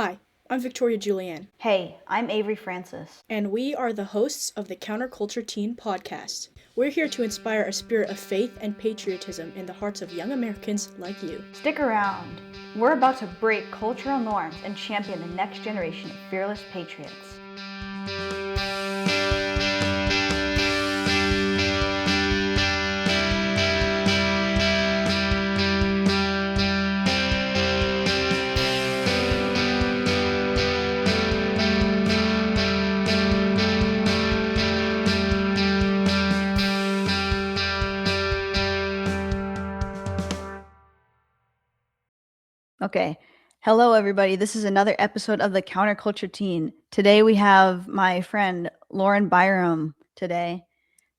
Hi, I'm Victoria Julianne. Hey, I'm Avery Francis. And we are the hosts of the Counterculture Teen podcast. We're here to inspire a spirit of faith and patriotism in the hearts of young Americans like you. Stick around. We're about to break cultural norms and champion the next generation of fearless patriots. Okay. Hello, everybody. This is another episode of the Counterculture Teen. Today we have my friend Lauren Byram today.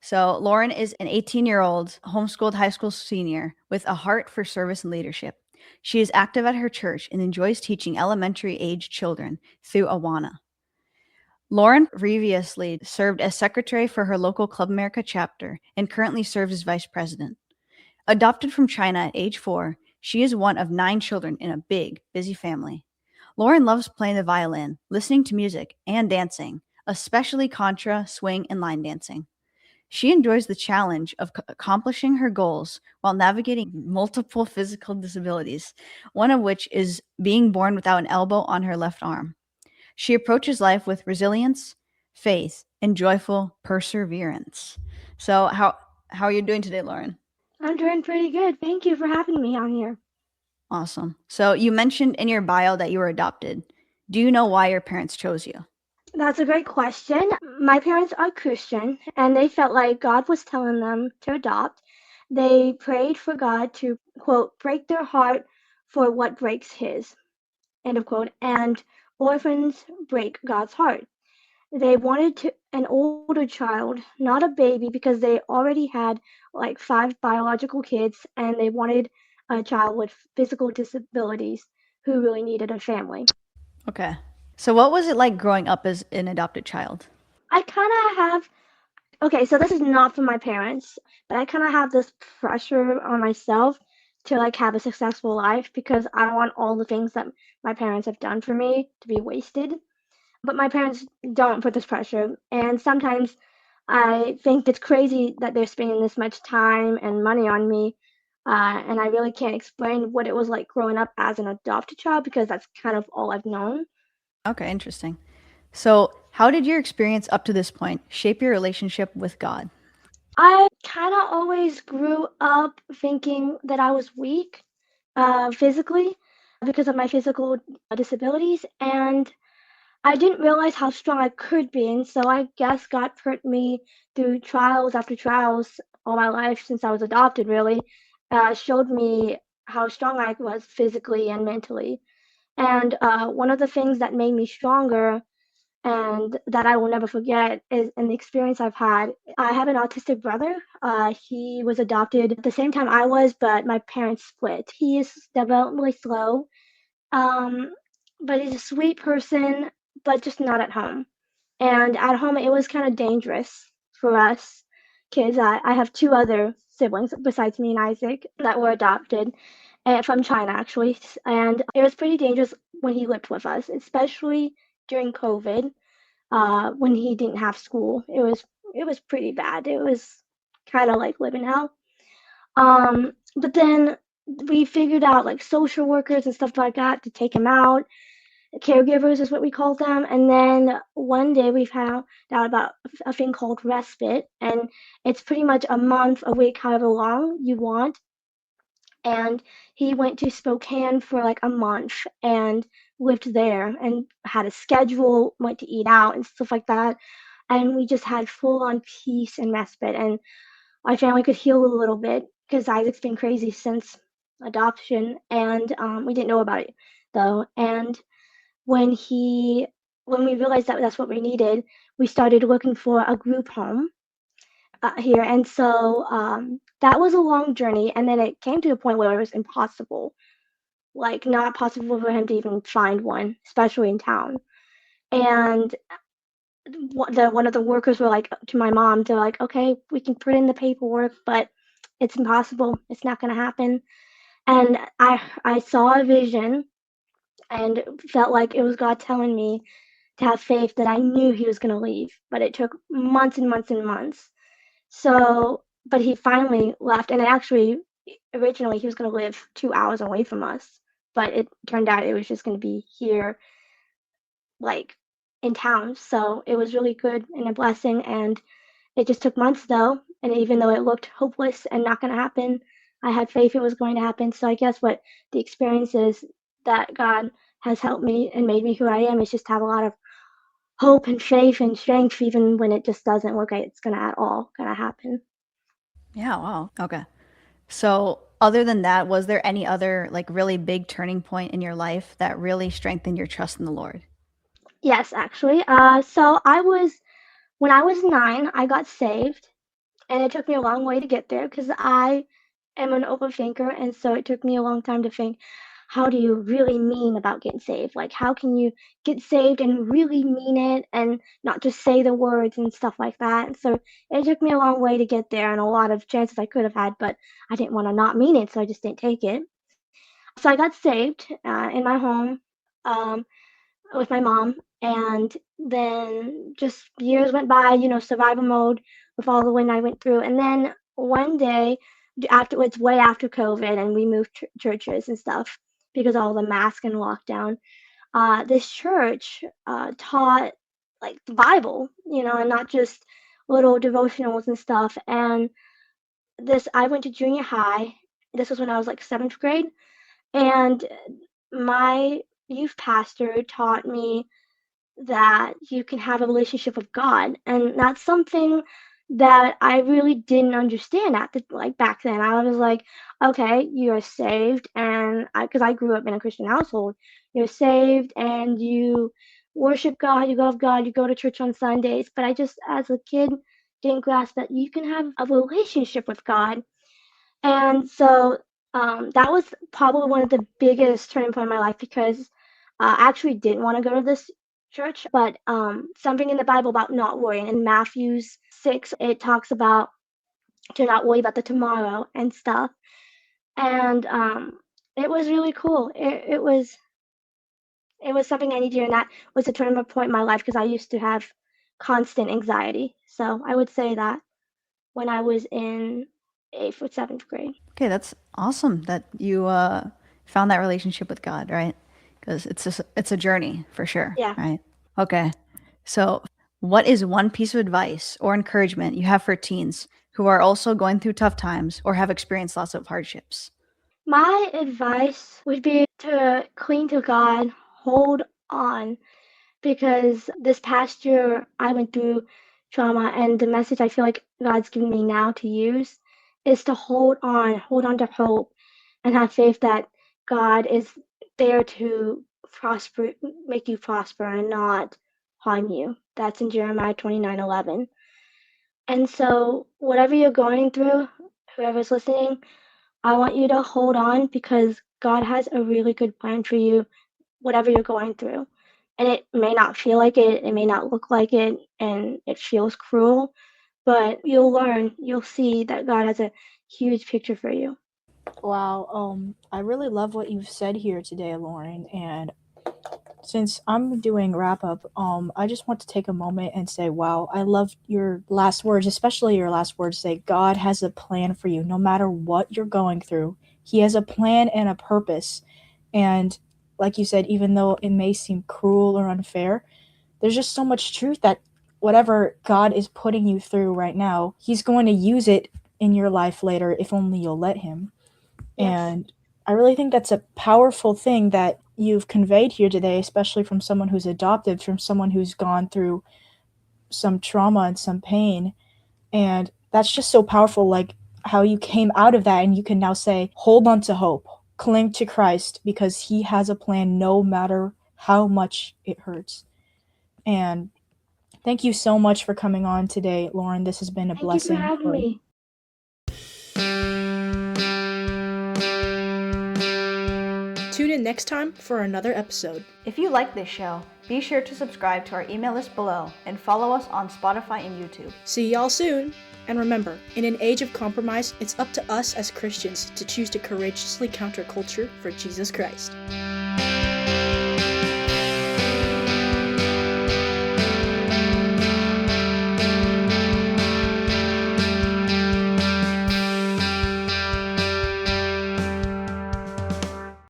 So Lauren is an 18-year-old homeschooled high school senior with a heart for service and leadership. She is active at her church and enjoys teaching elementary-age children through Awana. Lauren previously served as secretary for her local Club America chapter and currently serves as vice president. Adopted from China at age 4, she is one of 9 children in a big, busy family. Lauren loves playing the violin, listening to music, and dancing, especially contra, swing, and line dancing. She enjoys the challenge of accomplishing her goals while navigating multiple physical disabilities, one of which is being born without an elbow on her left arm. She approaches life with resilience, faith, and joyful perseverance. So how are you doing today, Lauren? I'm doing pretty good. Thank you for having me on here. Awesome. So you mentioned in your bio that you were adopted. Do you know why your parents chose you? That's a great question. My parents are Christian, and they felt like God was telling them to adopt. They prayed for God to, quote, break their heart for what breaks his, end of quote, and orphans break God's heart. They wanted an older child, not a baby, because they already had like 5 biological kids, and they wanted a child with physical disabilities who really needed a family. Okay. So what was it like growing up as an adopted child? I kind of have, okay, so this is not from my parents, but I kind of have this pressure on myself to like have a successful life because I don't want all the things that my parents have done for me to be wasted. But my parents don't put this pressure, and sometimes I think it's crazy that they're spending this much time and money on me, and I really can't explain what it was like growing up as an adopted child because that's kind of all I've known. Okay, interesting. So how did your experience up to this point shape your relationship with God? I kind of always grew up thinking that I was weak physically because of my physical disabilities, and I didn't realize how strong I could be. And so I guess God put me through trials after trials all my life since I was adopted, really, showed me how strong I was physically and mentally. And one of the things that made me stronger and that I will never forget is in the experience I've had. I have an autistic brother. He was adopted at the same time I was, but my parents split. He is developmentally slow, um, but he's a sweet person, but just not at home. And at home, it was kind of dangerous for us kids. I have 2 other siblings besides me and Isaac that were adopted from China, actually. And it was pretty dangerous when he lived with us, especially during COVID, when he didn't have school. It was pretty bad. It was kind of like living hell. But then we figured out like social workers and stuff like that to take him out. Caregivers is what we call them. And then one day we found out about a thing called respite, and it's pretty much a month, a week, however long you want. And he went to Spokane for like a month and lived there and had a schedule, went to eat out and stuff like that. And we just had full on peace and respite, and our family could heal a little bit because Isaac's been crazy since adoption, and we didn't know about it though. And when he when we realized that that's what we needed, we started looking for a group home here. And so that was a long journey, and then it came to a point where it was impossible, like not possible for him to even find one, especially in town. And one of the workers were like to my mom, they're like, okay, we can put in the paperwork, but it's impossible, it's not going to happen. And I saw a vision and felt like it was God telling me to have faith that I knew he was going to leave. But it took months and months and months. So, but he finally left, and originally he was going to live 2 hours away from us, but it turned out it was just going to be here, like in town. So it was really good and a blessing, and it just took months though. And even though it looked hopeless and not going to happen, I had faith it was going to happen. So I guess what the experiences that God has helped me and made me who I am is just have a lot of hope and faith and strength, even when it just doesn't look like it's gonna at all gonna happen. Yeah, wow. Okay. So, other than that, was there any other like really big turning point in your life that really strengthened your trust in the Lord? Yes, actually. So when I was 9, I got saved, and it took me a long way to get there because I am an overthinker, and so it took me a long time to think, how do you really mean about getting saved? Like, how can you get saved and really mean it and not just say the words and stuff like that? And so it took me a long way to get there and a lot of chances I could have had, but I didn't want to not mean it, so I just didn't take it. So I got saved in my home. Um, with my mom, and then just years went by, survival mode with all the wind I went through. And then one day, after it's way after COVID, and we moved churches and stuff because of all the mask and lockdown. This church taught like the Bible, and not just little devotionals and stuff. And I went to junior high. This was when I was like 7th grade, and my youth pastor taught me that you can have a relationship with God, and that's something that I really didn't understand back then. I was like, okay, you're saved, and because I grew up in a Christian household, you're saved and you worship God, you love God, you go to church on Sundays. But I just, as a kid, didn't grasp that you can have a relationship with God. And so that was probably one of the biggest turning point in my life because I actually didn't want to go to this church, but something in the Bible about not worrying. In Matthew 6, it talks about to not worry about the tomorrow and stuff. And it was really cool. It was something I needed, and that was a turning point in my life because I used to have constant anxiety. So I would say that when I was in 8th or 7th grade. Okay, that's awesome that you found that relationship with God, right? Because it's a journey for sure, Yeah. right? Okay. So, what is one piece of advice or encouragement you have for teens who are also going through tough times or have experienced lots of hardships? My advice would be to cling to God, hold on, because this past year I went through trauma, and the message I feel like God's giving me now to use is to hold on to hope, and have faith that God is there to prosper, make you prosper and not harm you. That's in Jeremiah 29:11. And so, whatever you're going through, whoever's listening, I want you to hold on because God has a really good plan for you, whatever you're going through. And it may not feel like it may not look like it, and it feels cruel, but you'll see that God has a huge picture for you. Wow, I really love what you've said here today, Lauren. And since I'm doing wrap up, I just want to take a moment and say, wow, I love your last words, especially your last words. Say, God has a plan for you, no matter what you're going through. He has a plan and a purpose. And like you said, even though it may seem cruel or unfair, there's just so much truth that whatever God is putting you through right now, He's going to use it in your life later if only you'll let Him. Yes. And I really think that's a powerful thing that you've conveyed here today, especially from someone who's adopted, from someone who's gone through some trauma and some pain. And that's just so powerful, like how you came out of that and you can now say, hold on to hope, cling to Christ because He has a plan no matter how much it hurts. And thank you so much for coming on today, Lauren. This has been a Thank you for blessing. having me. Tune in next time for another episode. If you like this show, be sure to subscribe to our email list below and follow us on Spotify and YouTube. See y'all soon. And remember, in an age of compromise, it's up to us as Christians to choose to courageously counter culture for Jesus Christ.